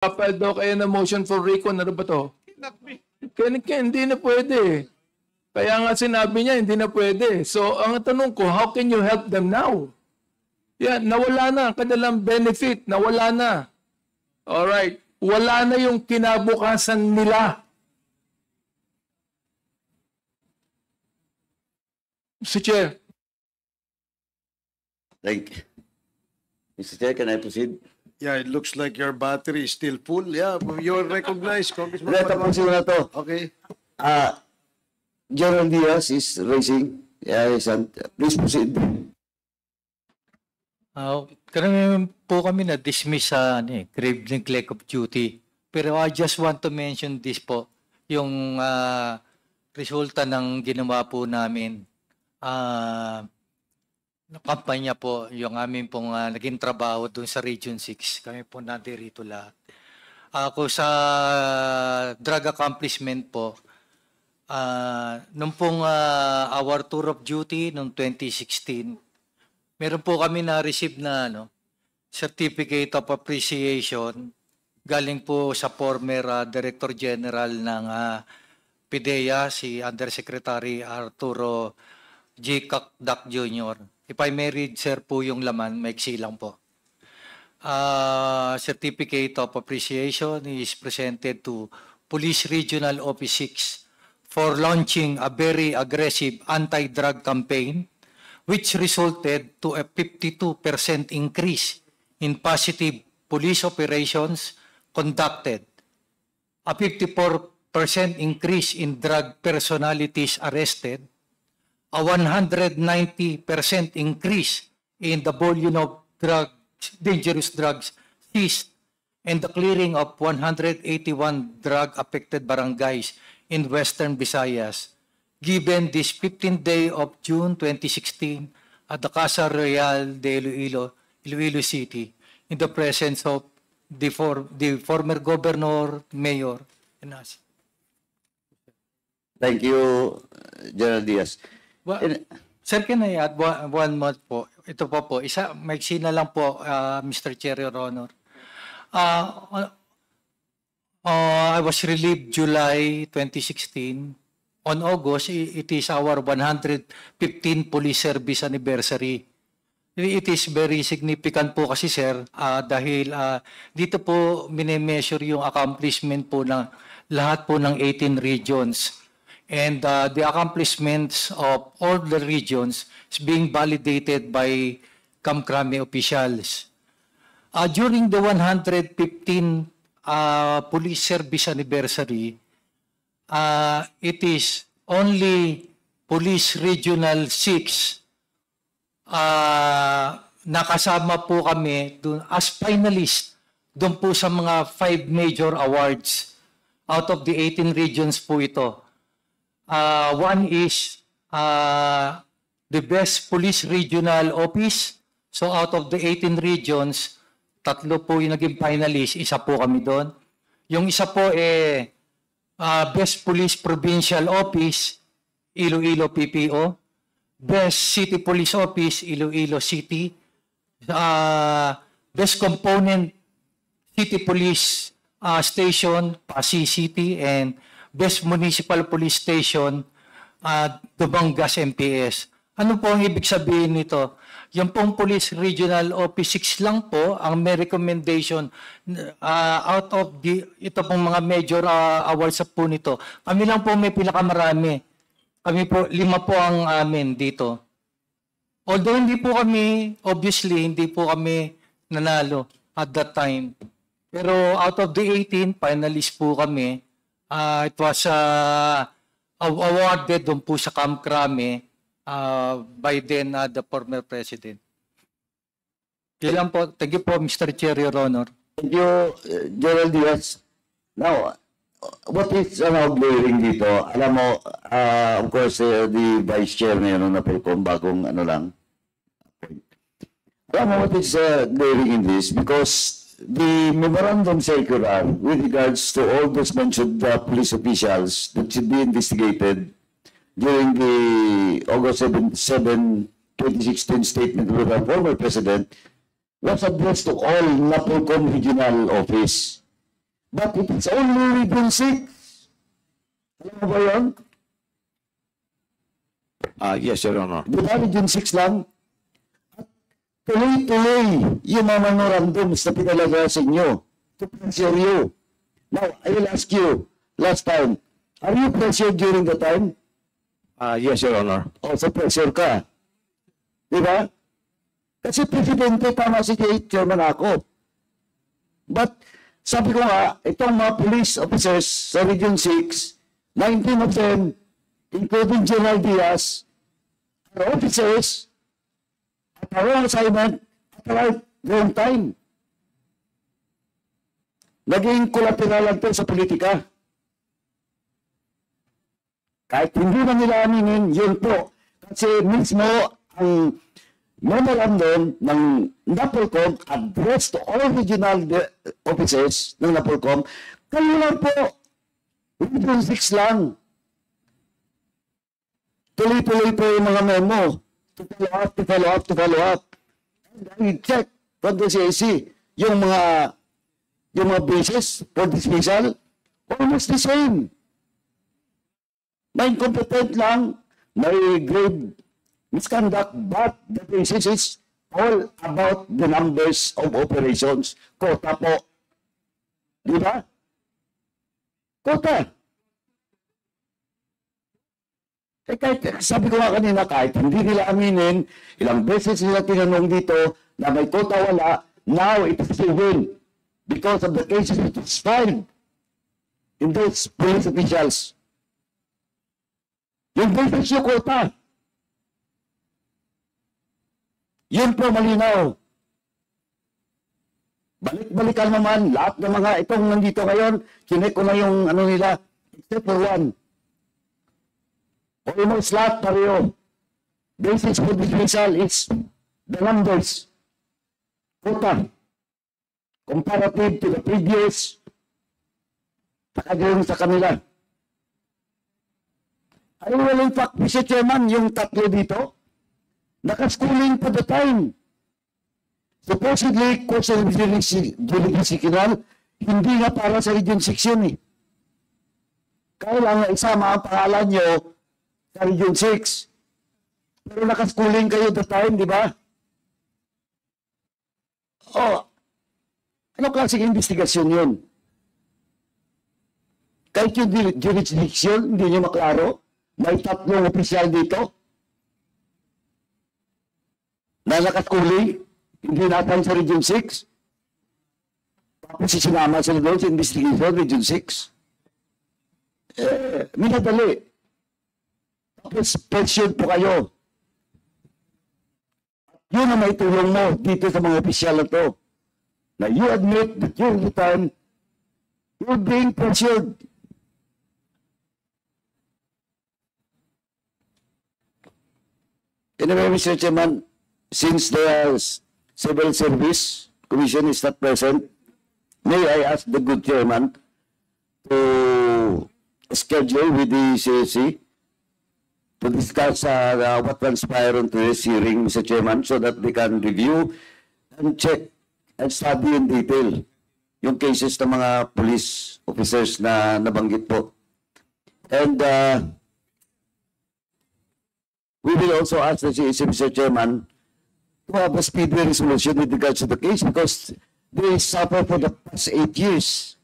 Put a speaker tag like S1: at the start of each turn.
S1: Papal daw kayo na motion for recall. Ano ba to? Hindi na pwede. Kaya nga sinabi niya, hindi na pwede. So, ang tanong ko, how can you help them now? Yan, nawala na ang kanilang benefit. Nawala na. Alright. Wala na yung kinabukasan nila. Mr. Chair.
S2: Mr. Chair, can I proceed?
S3: Yeah, it looks like your battery is still full. Yeah, you're recognized, Congressman.
S2: Tapusin ko na to.
S3: Okay.
S2: General Diaz is raising. Yeah, please proceed.
S4: Karamihan po kami na-dismiss sa grave neglect of duty. Pero I just want to mention this po, yung resulta ng ginawa po namin. Kampanya po, yung amin pong naging trabaho dun sa Region 6. Kami po nadirito lahat. Ako sa drug accomplishment po, nung pong our tour of duty noong 2016, meron po kami na-receive na certificate of appreciation galing po sa former Director General ng PIDEA, si Undersecretary Arturo G. Cacdac Jr. If I may read, sir, po yung laman, maiksi lang po. Certificate of appreciation is presented to Police Regional Office 6 for launching a very aggressive anti-drug campaign which resulted to a 52% increase in positive police operations conducted, a 54% increase in drug personalities arrested, a 190% increase in the volume of dangerous drugs seized, and the clearing of 181 drug-affected barangays in Western Visayas, given this 15th day of June 2016 at the Casa Real de Iloilo City, in the presence of the former governor, mayor, and us.
S2: Thank you, General Diaz.
S4: Sir, can I add one more po? Ito po, maiksi na lang po, Mr. Chair, Your Honor. I was relieved July 2016. On August, it is our 115 police service anniversary. It is very significant po kasi, sir, dahil dito po minimeasure yung accomplishment po ng lahat po ng 18 regions. And the accomplishments of all the regions is being validated by Kamkrami officials. During the 115 police service anniversary, it is only Police Regional 6 nakasama po kami dun, as finalist doon po sa mga 5 major awards out of the 18 regions po ito. One is the Best Police Regional Office. So out of the 18 regions, 3 po yung naging finalist, isa po kami doon. Yung isa po Best Police Provincial Office, Iloilo PPO. Best City Police Office, Iloilo City. Best Component City Police Station, Pasig City, and Best Municipal Police Station, Dumangas MPS. Ano po ang ibig sabihin nito? Yung pong Police Regional Office 6 lang po ang may recommendation out of ito pong mga major awards po nito. Kami lang po may pinakamarami. Kami po, 5 po ang amin dito. Although hindi po kami, obviously, hindi po kami nanalo at that time. Pero out of the 18, finalist po kami. It was awarded doon po sa Kamkrami by then the former president. Yan lang po. Thank you po, Mr. Chair, Your Honor.
S2: Thank you, General Diaz. Now, what is glaring dito? Alam mo, of course, the Vice Chair ngayon na po kung bagong lang. Alam mo what is glaring in this? Because the memorandum circular with regards to all those mentioned police officials that should be investigated during the August 7, 2016 statement with our former president was addressed to all NAPOLCOM regional office. But it is only Region 6. Alam mo ba yun?
S5: Yes, Your Honor.
S2: Di ba, Region 6 lang? At tuloy-tuloy yung mga memorandums na pinalaga sa inyo to pressure you. Now, I will ask you, last time, are you pressured during the time?
S5: Yes, Your Honor.
S2: Also pressure ka. Di ba? Kasi presidente, tama si Chairman ako. But, sabi ko nga, itong mga police officers sa Region 6, 19 of them, including General Diaz, are officers at a wrong assignment at the right wrong time. Naging collateral lang ito sa politika. Kahit hindi na nila aminin, yun po. Kasi mismo ang memorandum ng NAPOLCOM addressed to all regional officers ng NAPOLCOM, kayo lang po, Region 6 lang. Tuloy-tuloy po yung mga memo. To follow up. And I check from the CIC, yung mga bases for dismissal, almost the same. May incompetent lang, may grave misconduct, but the basis is all about the numbers of operations. Quota po. Di ba? Quota. Eh kahit, sabi ko nga kanina, kahit hindi nila aminin, ilang beses nila tinanong dito na may quota wala, now it is proven because of the cases that is filed in those police officials. Yung beses yung quota. Yun po malinaw. Balik-balikan naman, lahat ng mga itong nandito ngayon, chinek ko na yung ano nila, except for one. Almost lahat pareho. Basis for dismissal is the numbers. Quota. Comparative to the previous, pakagayon sa kanila. Ano well, in fact, Mr. Chairman, yung tatlo dito, nakaschooling pa the time. Supposedly, course of jurisdictional, hindi nga para sa Region 6 yun eh. Kailangan isama ang pangalan nyo sa Region 6. Pero nakaschooling kayo the time, di ba? Oh, ano klaseng investigasyon yun? Kahit yung jurisdiction, hindi nyo maklaro, may tatlong opisyal dito na nakaschooling, hindi natin sa Region 6. Tapos sinama sila doon sa investigation, Region 6. Minadali. Tapos pension po kayo. Yun ang may tulong mo dito sa mga opisyal na to. Na you admit that during the time, you're being pressured. Anyway, Mr. Chairman, since the Civil Service Commission is not present, may I ask the good chairman to schedule with the CAC to discuss what transpired on today's hearing, Mr. Chairman, so that they can review and check and study in detail yung cases ng mga police officers na nabanggit po. And we will also ask the CAC, Mr. Chairman, to have a speedy resolution with regards to the case because they suffer for the past 8 years.